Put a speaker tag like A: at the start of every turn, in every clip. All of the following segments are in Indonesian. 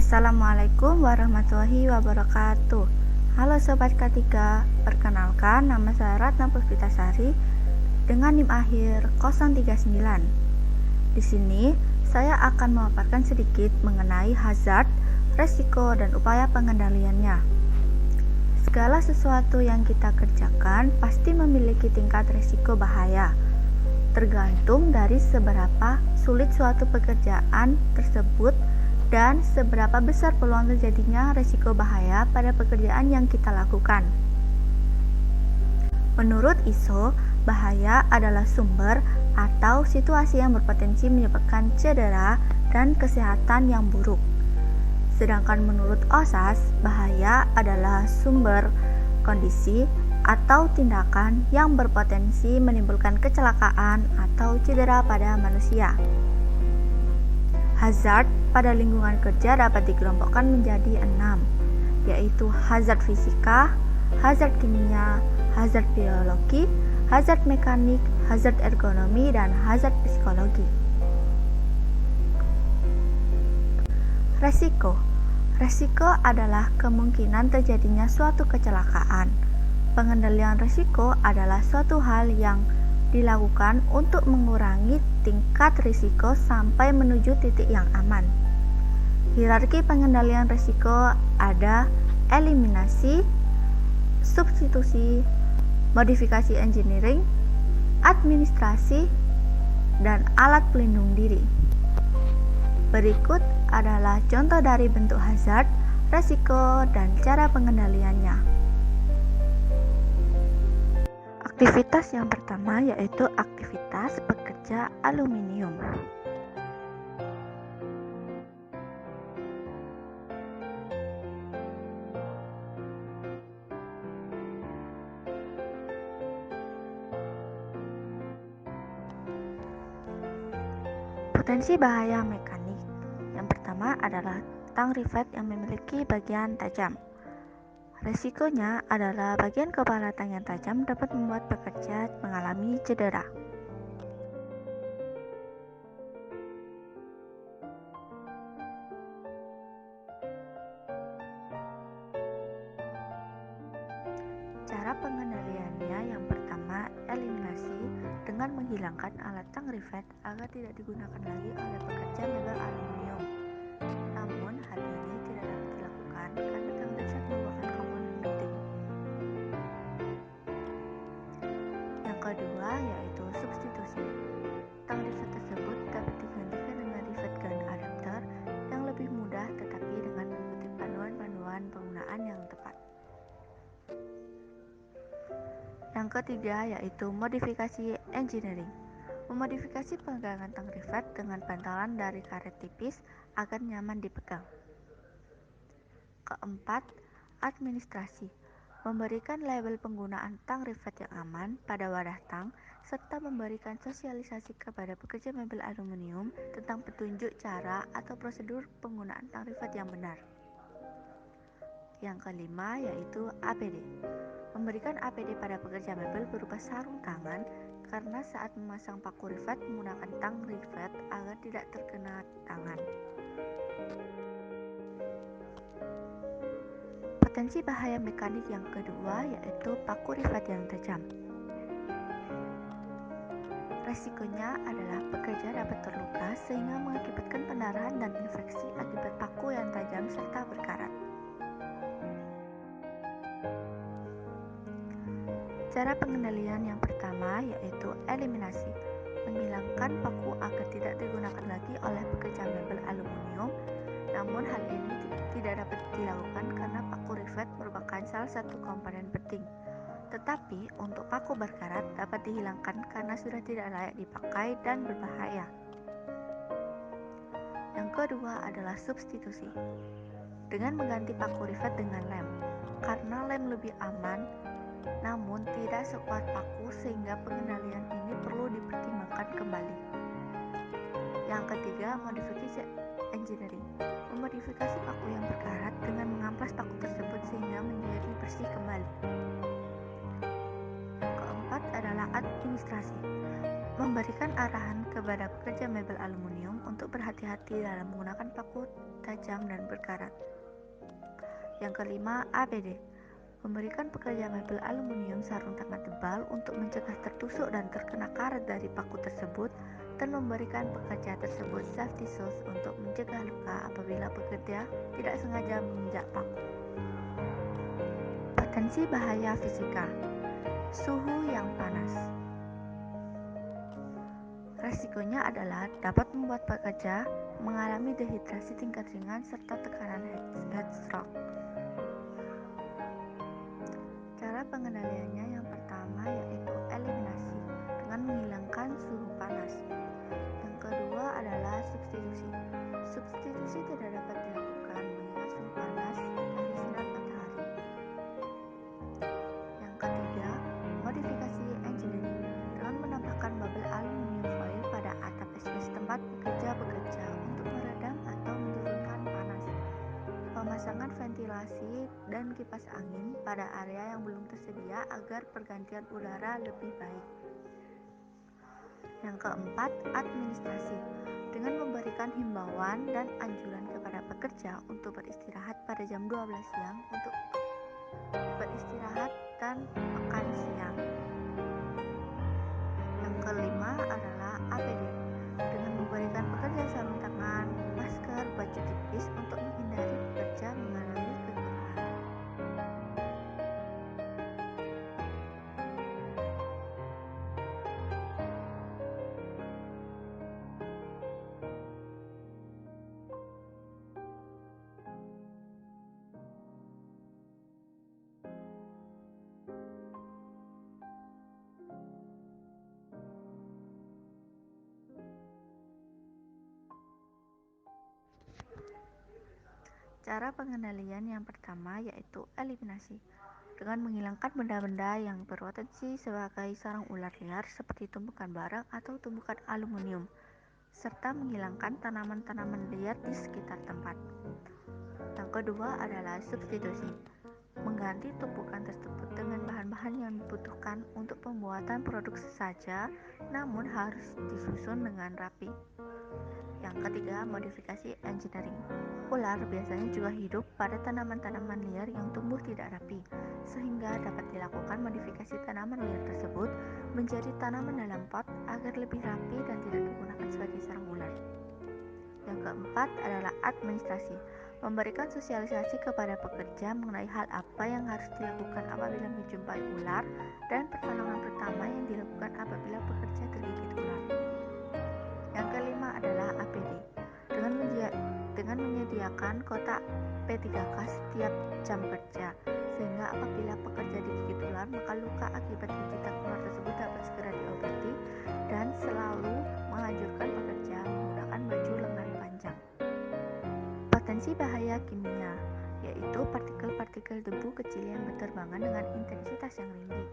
A: Assalamualaikum warahmatullahi wabarakatuh. Halo Sobat K3, perkenalkan nama saya Ratna Puspitasari dengan NIM akhir 039. Di sini saya akan memaparkan sedikit mengenai hazard, resiko, dan upaya pengendaliannya. Segala sesuatu yang kita kerjakan pasti memiliki tingkat resiko bahaya, tergantung dari seberapa sulit suatu pekerjaan tersebut dan seberapa besar peluang terjadinya resiko bahaya pada pekerjaan yang kita lakukan. Menurut ISO, bahaya adalah sumber atau situasi yang berpotensi menyebabkan cedera dan kesehatan yang buruk. Sedangkan menurut OSAS, bahaya adalah sumber, kondisi, atau tindakan yang berpotensi menimbulkan kecelakaan atau cedera pada manusia. Hazard pada lingkungan kerja dapat dikelompokkan menjadi 6, yaitu hazard fisika, hazard kimia, hazard biologi, hazard mekanik, hazard ergonomi, dan hazard psikologi. Resiko adalah kemungkinan terjadinya suatu kecelakaan. Pengendalian risiko adalah suatu hal yang dilakukan untuk mengurangi tingkat risiko sampai menuju titik yang aman. Hierarki pengendalian risiko ada eliminasi, substitusi, modifikasi engineering, administrasi, dan alat pelindung diri. Berikut adalah contoh dari bentuk hazard, risiko, dan cara pengendaliannya. Aktivitas yang pertama yaitu aktivitas pekerja aluminium. Potensi bahaya mekanik. Yang pertama adalah tang rivet yang memiliki bagian tajam. Resikonya adalah bagian kepala tang yang tajam dapat membuat pekerja mengalami cedera. Cara pengendaliannya yang pertama, eliminasi dengan menghilangkan alat tang rivet agar tidak digunakan lagi oleh pekerja mebel aluminium. Namun, hal ini tidak dapat dilakukan karena tang rivet merupakan komponen penting. Yang kedua yaitu substitusi. Tang rivet tersebut dapat digantikan dengan rivet gun adapter yang lebih mudah tetapi dengan mengikuti panduan-panduan penggunaan yang tepat. Yang ketiga yaitu modifikasi engineering. Memodifikasi pegangan tang rivet dengan bantalan dari karet tipis agar nyaman dipegang. Keempat, administrasi. Memberikan label penggunaan tang rivet yang aman pada wadah tang serta memberikan sosialisasi kepada pekerja mebel aluminium tentang petunjuk cara atau prosedur penggunaan tang rivet yang benar. Yang kelima yaitu APD. Memberikan APD pada pekerja mebel berupa sarung tangan karena saat memasang paku rivet menggunakan tang rivet agar tidak terkena tangan. Potensi bahaya mekanik yang kedua yaitu paku rivet yang tajam. Resikonya adalah pekerja dapat terluka sehingga mengakibatkan pendarahan dan infeksi akibat paku yang tajam serta berkarat. Cara pengendalian yang pertama yaitu eliminasi. Menghilangkan paku agar tidak digunakan lagi oleh pekerja mebel aluminium. Namun hal ini tidak dapat dilakukan karena paku rivet merupakan salah satu komponen penting. Tetapi untuk paku berkarat dapat dihilangkan karena sudah tidak layak dipakai dan berbahaya. Yang kedua adalah substitusi. Dengan mengganti paku rivet dengan lem. Karena lem lebih aman, namun tidak sekuat paku sehingga pengendalian ini perlu dipertimbangkan kembali. Yang ketiga, modifikasi engineering. Memodifikasi paku yang berkarat dengan mengamplas paku tersebut sehingga menjadi bersih kembali. Yang keempat adalah administrasi. Memberikan arahan kepada pekerja mebel aluminium untuk berhati-hati dalam menggunakan paku tajam dan berkarat. Yang kelima, APD. Memberikan pekerja mebel aluminium sarung tangan tebal untuk mencegah tertusuk dan terkena karat dari paku tersebut, dan memberikan pekerja tersebut safety shoes untuk mencegah luka apabila pekerja tidak sengaja menginjak paku. Potensi bahaya fisika. Suhu yang panas. Resikonya adalah dapat membuat pekerja mengalami dehidrasi tingkat ringan serta tekanan heat stroke. Cara pengendaliannya yang pertama yaitu eliminasi dengan menghilangkan suhu panas. Yang kedua adalah substitusi. Substitusi tidak dapat dilakukan mengingat suhu panas dari sinar matahari. Yang ketiga, modifikasi engineering dengan menambahkan bubble aluminium foil pada atap esbes tempat bekerja untuk meredam atau menurunkan panas. Pemasangan ventilasi dan kipas angin pada area yang belum tersedia agar pergantian udara lebih baik. Yang keempat, administrasi dengan memberikan himbauan dan anjuran kepada pekerja untuk beristirahat pada jam 12 siang untuk beristirahat dan makan siang. Yang kelima adalah APD dengan memberikan pekerja sarung tangan, masker, baju tipis untuk menghindari pekerja mengalami kegelaran. Cara pengendalian yang pertama yaitu eliminasi dengan menghilangkan benda-benda yang berpotensi sebagai sarang ular liar seperti tumpukan barang atau tumpukan aluminium, serta menghilangkan tanaman-tanaman liar di sekitar tempat. Yang kedua adalah substitusi, mengganti tumpukan tersebut dengan bahan-bahan yang dibutuhkan untuk pembuatan produk sesaja, namun harus disusun dengan rapi. Yang ketiga, modifikasi engineering. Ular biasanya juga hidup pada tanaman-tanaman liar yang tumbuh tidak rapi, sehingga dapat dilakukan modifikasi tanaman liar tersebut menjadi tanaman dalam pot agar lebih rapi dan tidak digunakan sebagai sarang ular. Yang keempat adalah administrasi, memberikan sosialisasi kepada pekerja mengenai hal apa yang harus dilakukan apabila menjumpai ular dan pertolongan pertama yang dilakukan apabila pekerja tergigit ular. Yang kelima adalah APD dengan menyediakan kotak P3K setiap jam kerja, sehingga apabila pekerja digigit ular maka luka akibat gigitan ular tersebut dapat segera diobati, dan selalu menganjurkan pekerja menggunakan baju lengan panjang. Potensi bahaya kimia yaitu partikel-partikel debu kecil yang berterbangan dengan intensitas yang tinggi.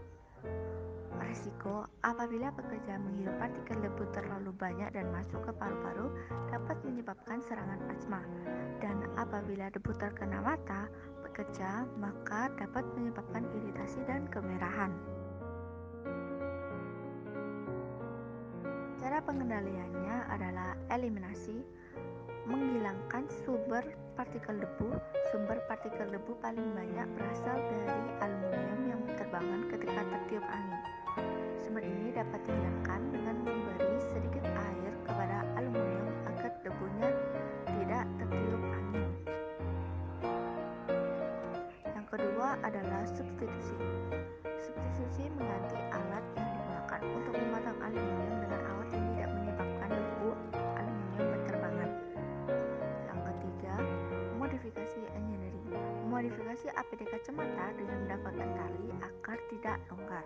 A: Risiko apabila pekerja menghirup partikel debu terlalu banyak dan masuk ke paru-paru dapat menyebabkan serangan asma, dan apabila debu terkena mata pekerja maka dapat menyebabkan iritasi dan kemerahan. Cara pengendaliannya adalah eliminasi, menghilangkan sumber partikel debu. Sumber partikel debu paling banyak berasal dari aluminium yang berterbangan ketika tertiup angin. Sumber ini dapat dihilangkan dengan memberi sedikit air kepada aluminium agar debunya tidak tertiup angin. Yang kedua adalah substitusi. Substitusi mengganti alat yang digunakan untuk mematang aluminium dengan alat yang tidak menyebabkan debu aluminium berterbangan. Yang ketiga, modifikasi engineering. Modifikasi APD kacamata dengan mendapatkan tali agar tidak longgar.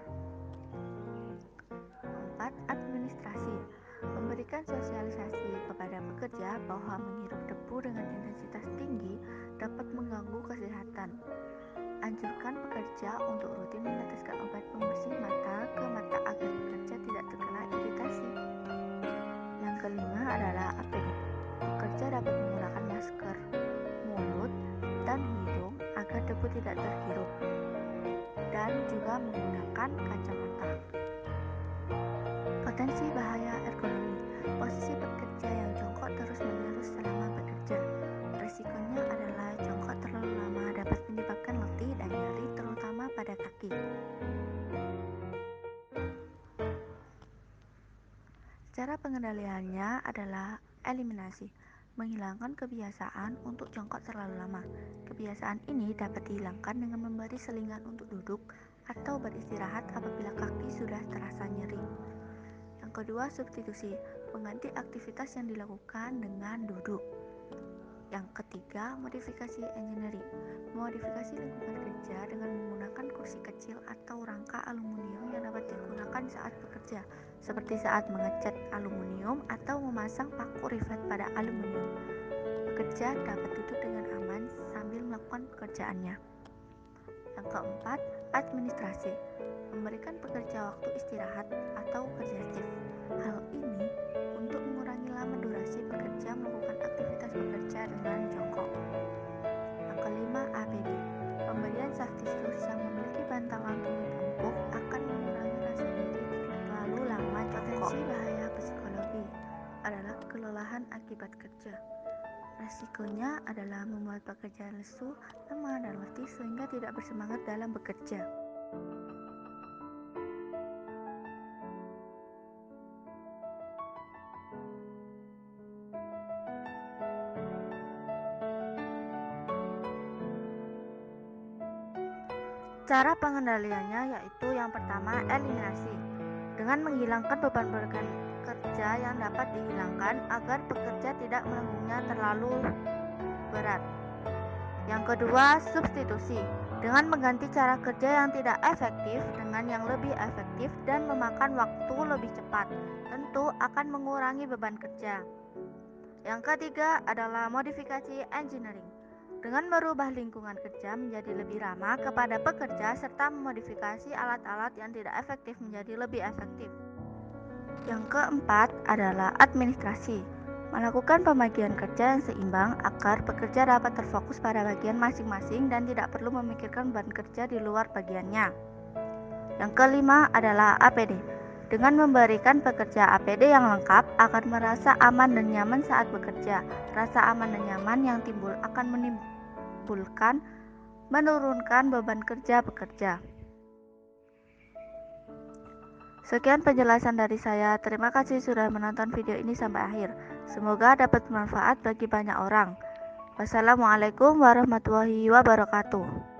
A: 4. Administrasi, memberikan sosialisasi kepada pekerja bahwa menghirup debu dengan intensitas tinggi dapat mengganggu kesehatan. Anjurkan pekerja untuk rutin meneteskan obat pembersih mata ke mata agar pekerja tidak terkena iritasi. Yang kelima adalah APD. Pekerja dapat menggunakan masker mulut dan hidung agar debu tidak terhirup, dan juga menggunakan kacamata. Potensi bahaya ergonomi, posisi bekerja yang jongkok terus-menerus selama bekerja. Risiko Cara pengendaliannya adalah eliminasi, menghilangkan kebiasaan untuk jongkok terlalu lama. Kebiasaan ini dapat dihilangkan dengan memberi selingan untuk duduk atau beristirahat apabila kaki sudah terasa nyeri. Yang kedua, substitusi, mengganti aktivitas yang dilakukan dengan duduk. Yang ketiga, modifikasi engineering, modifikasi lingkungan kerja dengan menggunakan kursi kecil atau rangka aluminium yang dapat digunakan saat bekerja, seperti saat mengecat aluminium atau memasang paku rivet pada aluminium. Pekerja dapat duduk dengan aman sambil melakukan pekerjaannya. Yang keempat, administrasi, memberikan pekerja waktu istirahat atau kerja shift. Hal ini untuk mengurangi lama durasi pekerja melakukan aktivitas bekerja dengan jongkok. Yang kelima, APD, pemberian safety shoes yang memiliki bantalan tumit empuk akan mengurangi rasa nyeri terlalu lama jongkok. Potensi bahaya psikologi adalah kelelahan akibat kerja. Resikonya adalah membuat pekerja lesu, lemah, dan letih sehingga tidak bersemangat dalam bekerja. Cara pengendaliannya yaitu yang pertama, eliminasi, dengan menghilangkan beban kerja yang dapat dihilangkan agar pekerja tidak menanggungnya terlalu berat. Yang kedua, substitusi, dengan mengganti cara kerja yang tidak efektif dengan yang lebih efektif dan memakan waktu lebih cepat, tentu akan mengurangi beban kerja. Yang ketiga adalah modifikasi engineering, dengan merubah lingkungan kerja menjadi lebih ramah kepada pekerja serta memodifikasi alat-alat yang tidak efektif menjadi lebih efektif. Yang keempat adalah administrasi, melakukan pembagian kerja yang seimbang agar pekerja dapat terfokus pada bagian masing-masing dan tidak perlu memikirkan beban kerja di luar bagiannya. Yang kelima adalah APD, dengan memberikan pekerja APD yang lengkap akan merasa aman dan nyaman saat bekerja. Rasa aman dan nyaman yang timbul akan menurunkan beban kerja pekerja. Sekian penjelasan dari saya. Terima kasih sudah menonton video ini sampai akhir. Semoga dapat bermanfaat bagi banyak orang. Wassalamualaikum warahmatullahi wabarakatuh.